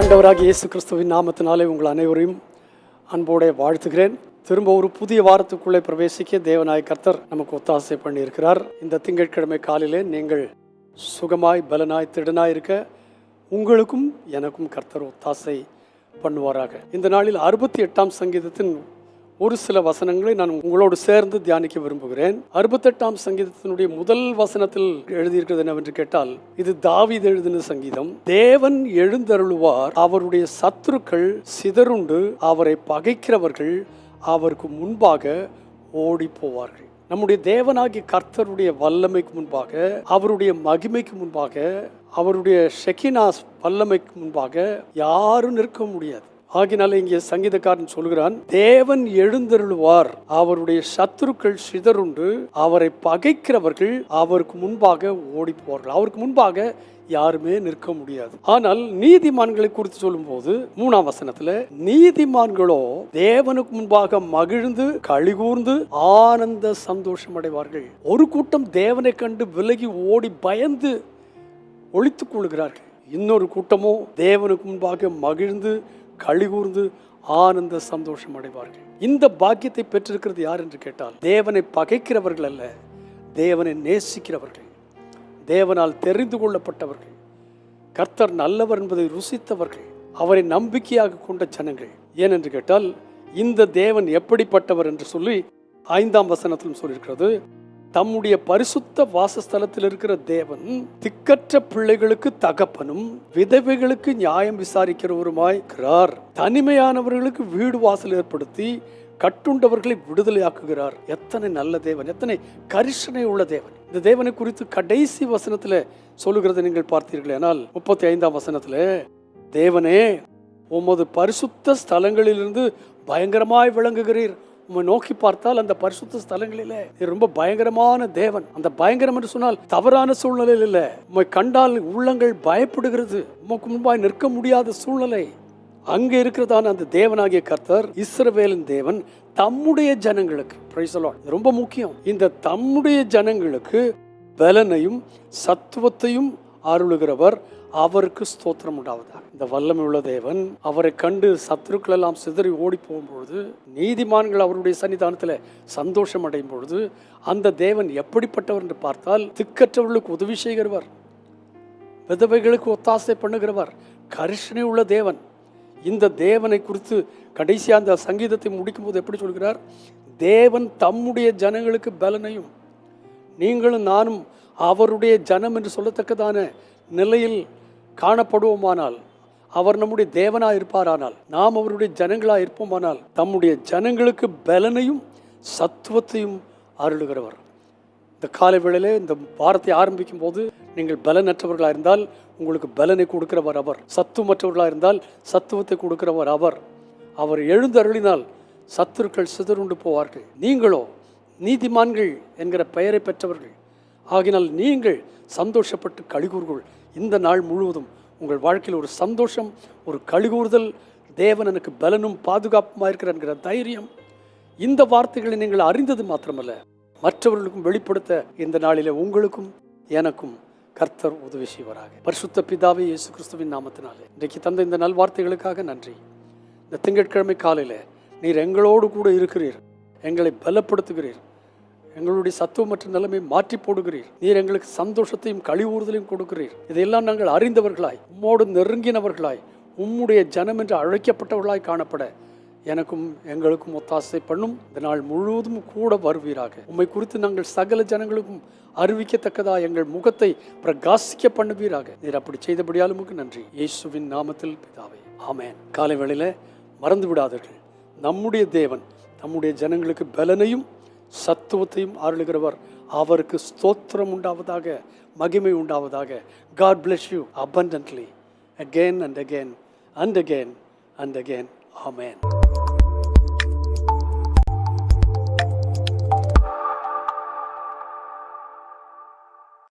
ஆண்டவராகிய இயேசு கிறிஸ்துவின் நாமத்தினாலே உங்கள் அனைவரையும் அன்போடு வாழ்த்துகிறேன். திரும்ப ஒரு புதிய வாரத்துக்குள்ளே பிரவேசிக்க தேவனாய் கர்த்தர் நமக்கு ஒத்தாசை பண்ணியிருக்கிறார். இந்த திங்கட்கிழமை காலையிலே நீங்கள் சுகமாய் பலனாய் திடனாய் இருக்க உங்களுக்கும் எனக்கும் கர்த்தர் ஒத்தாசை பண்ணுவாராக. இந்த நாளில் 68ஆம் சங்கீதத்தின் ஒரு சில வசனங்களை நான் உங்களோடு சேர்ந்து தியானிக்க விரும்புகிறேன். 68ஆம் சங்கீதத்தினுடைய முதல் வசனத்தில் எழுதியிருக்கிறது என்னவென்று கேட்டால், இது தாவீது எழுதின சங்கீதம். தேவன் எழுந்தருளுவார், அவருடைய சத்துருக்கள் சிதறுண்டு, அவரை பகைக்கிறவர்கள் அவருக்கு முன்பாக ஓடி போவார்கள். நம்முடைய தேவனாகிய கர்த்தருடைய வல்லமைக்கு முன்பாக, அவருடைய மகிமைக்கு முன்பாக, அவருடைய ஷெகினாஸ் வல்லமைக்கு முன்பாக யாரும் நிற்க முடியாது. ஆகினால இங்கே சங்கீதக்காரன் சொல்கிறான், தேவன் எழுந்தருளுவார், அவருடைய சத்துருக்கள் சிதறுண்டு, அவரை பகைக்கிறவர்கள் அவருக்கு முன்பாக ஓடி போவார்கள். அவருக்கு முன்பாக யாருமே நிற்க முடியாது. ஆனால் நீதிமான்களை குறித்து சொல்லும் போது 3ஆம் வசனத்துல, நீதிமான்களோ தேவனுக்கு முன்பாக மகிழ்ந்து களிகூர்ந்து ஆனந்த சந்தோஷம் அடைவார்கள். ஒரு கூட்டம் தேவனை கண்டு விலகி ஓடி பயந்து ஒளித்துக் கொள்கிறார்கள். இன்னொரு கூட்டமோ தேவனுக்கு முன்பாக மகிழ்ந்து களிகூர்ந்து ஆனந்த சந்தோஷம் அடைவார்கள். இந்த பாக்கியத்தை பெற்றிருக்கிறது யார் என்று கேட்டால், தேவனை பகைக்கிறவர்கள் அல்ல, தேவனை நேசிக்கிறவர்கள், தேவனால் தெரிந்து கொள்ளப்பட்டவர்கள், கர்த்தர் நல்லவர் என்பதை ருசித்தவர்கள், அவரை நம்பிக்கையாக கொண்ட ஜனங்கள். ஏனென்று கேட்டால், இந்த தேவன் எப்படிப்பட்டவர் என்று சொல்லி 5ஆம் வசனத்திலும் சொல்லியிருக்கிறது, தம்முடைய பரிசுத்த வாசஸ்தலத்தில் இருக்கிற தேவன் திக்கற்ற பிள்ளைகளுக்கு தகப்பனும் விதவைகளுக்கு நியாயம் விசாரிக்கிறவருமாய்கிறார். தனிமையானவர்களுக்கு வீடு வாசல் ஏற்படுத்தி கட்டுண்டவர்களை விடுதலையாக்குகிறார். எத்தனை நல்ல தேவன், எத்தனை கரிசனை உள்ள தேவன். இந்த தேவனை குறித்து கடைசி வசனத்துல சொல்லுகிறதை நீங்கள் பார்த்தீர்கள். ஆனால் 35ஆம் வசனத்துல, தேவனே உமது பரிசுத்த ஸ்தலங்களிலிருந்து பயங்கரமாய் விளங்குகிறீர். உம்மை நோக்கி பார்த்தால் அந்த பரிசுத்த ஸ்தலங்களிலே ரொம்ப பயங்கரமான தேவன். அந்த பயங்கரம் என்று சொன்னால் தவறான சூழ்நிலையில் இல்லை. உம்மை கண்டால் உள்ளங்கள் பயப்படுகிறது. உமக்கு முன்பாய் நிற்க முடியாத சூழ்நிலை. அங்கே இருக்கிறதான அந்த தேவனாகிய கர்த்தர், இஸ்ரவேலின் தேவன், தம்முடைய ஜனங்களுக்கு, பிரைஸ் தி லார்ட், ரொம்ப முக்கியம், இந்த தம்முடைய ஜனங்களுக்கு பலனையும் சத்துவத்தையும் அருளுகிறவர், அவருக்கு ஸ்தோத்திரம் உண்டாவதாக. இந்த வல்லமை உள்ள தேவன், அவரை கண்டு சத்துருக்கள் எல்லாம் சிதறி ஓடி போகும்பொழுது, நீதிமான்கள் அவருடைய சன்னிதானத்தில் சந்தோஷம் அடையும் பொழுது, அந்த தேவன் எப்படிப்பட்டவர் என்று பார்த்தால், திக்கற்றவர்களுக்கு உதவி செய்கிறவர், விதவைகளுக்கு ஒத்தாசை பண்ணுகிறவர், கரிசனை உள்ள தேவன். இந்த தேவனை குறித்து கடைசியாக அந்த சங்கீதத்தை முடிக்கும் போது எப்படி சொல்கிறார், தேவன் தம்முடைய ஜனங்களுக்கு பலனையும், நீங்களும் நானும் அவருடைய ஜனம் என்று சொல்லத்தக்கதான நிலையில் காணப்படுவோமானால், அவர் நம்முடைய தேவனாக இருப்பாரானால், நாம் அவருடைய ஜனங்களாக இருப்போமானால், தம்முடைய ஜனங்களுக்கு பலனையும் சத்துவத்தையும் அருளுகிறவர். இந்த காலை வேளையிலே இந்த வாரத்தை ஆரம்பிக்கும் போது, நீங்கள் பலனற்றவர்களாக இருந்தால் உங்களுக்கு பலனை கொடுக்கிறவர் அவர், சத்துவமற்றவர்களாக இருந்தால் சத்துவத்தை கொடுக்கிறவர் அவர். அவர் எழுந்தருளினால் சத்துருக்கள் சிதறுண்டு போவார்கள். நீங்களோ நீதிமான்கள் என்கிற பெயரை பெற்றவர்கள். ஆகினால் நீங்கள் சந்தோஷப்பட்டு களிகூர்கள். இந்த நாள் முழுவதும் உங்கள் வாழ்க்கையில் ஒரு சந்தோஷம், ஒரு களிகூறுதல், தேவன் எனக்கு பலனும் பாதுகாப்புமாக இருக்கிற என்கிற தைரியம், இந்த வார்த்தைகளை நீங்கள் அறிந்தது மாத்திரமல்ல, மற்றவர்களுக்கும் வெளிப்படுத்த இந்த நாளிலே உங்களுக்கும் எனக்கும் கர்த்தர் உதவி செய்வாராக. பரிசுத்த பிதாவே, இயேசு கிறிஸ்துவின் நாமத்தினாலே இன்றைக்கு தந்த இந்த நல்வார்த்தைகளுக்காக நன்றி. இந்த திங்கட்கிழமை காலையில் நீர் எங்களோடு கூட இருக்கிறீர், எங்களை பலப்படுத்துகிறீர், எங்களுடைய சத்துவமற்ற நிலைமை மாற்றி போடுகிறீர். நீர் எங்களுக்கு சந்தோஷத்தையும் கழிவுறுதலையும் கொடுக்கிறீர். இதையெல்லாம் நாங்கள் அறிந்தவர்களாய், உம்மோடு நெருங்கினவர்களாய், உம்முடைய ஜனம் என்று அழைக்கப்பட்டவர்களாய் காணப்பட எனக்கும் எங்களுக்கும் ஒத்தாசை பண்ணும். இந்த நாள் முழுவதும் கூட வருவீராக. உம்மை குறித்து நாங்கள் சகல ஜனங்களுக்கும் அறிவிக்கத்தக்கதா எங்கள் முகத்தை பிரகாசிக்க பண்ணுவீராக. நீர் அப்படி செய்தபடியால் உமக்கு நன்றி. இயேசுவின் நாமத்தில் பிதாவே, ஆமென். காலை வேளையில மறந்து விடாதீர்கள், நம்முடைய தேவன் நம்முடைய ஜனங்களுக்கு பலனையும் சத்துவத்தையும் அருளுகிறவர். அவருக்கு ஸ்தோத்திரம் உண்டாவதாக, மகிமை உண்டாவதாக. God bless you abundantly again and again and again and again. Amen.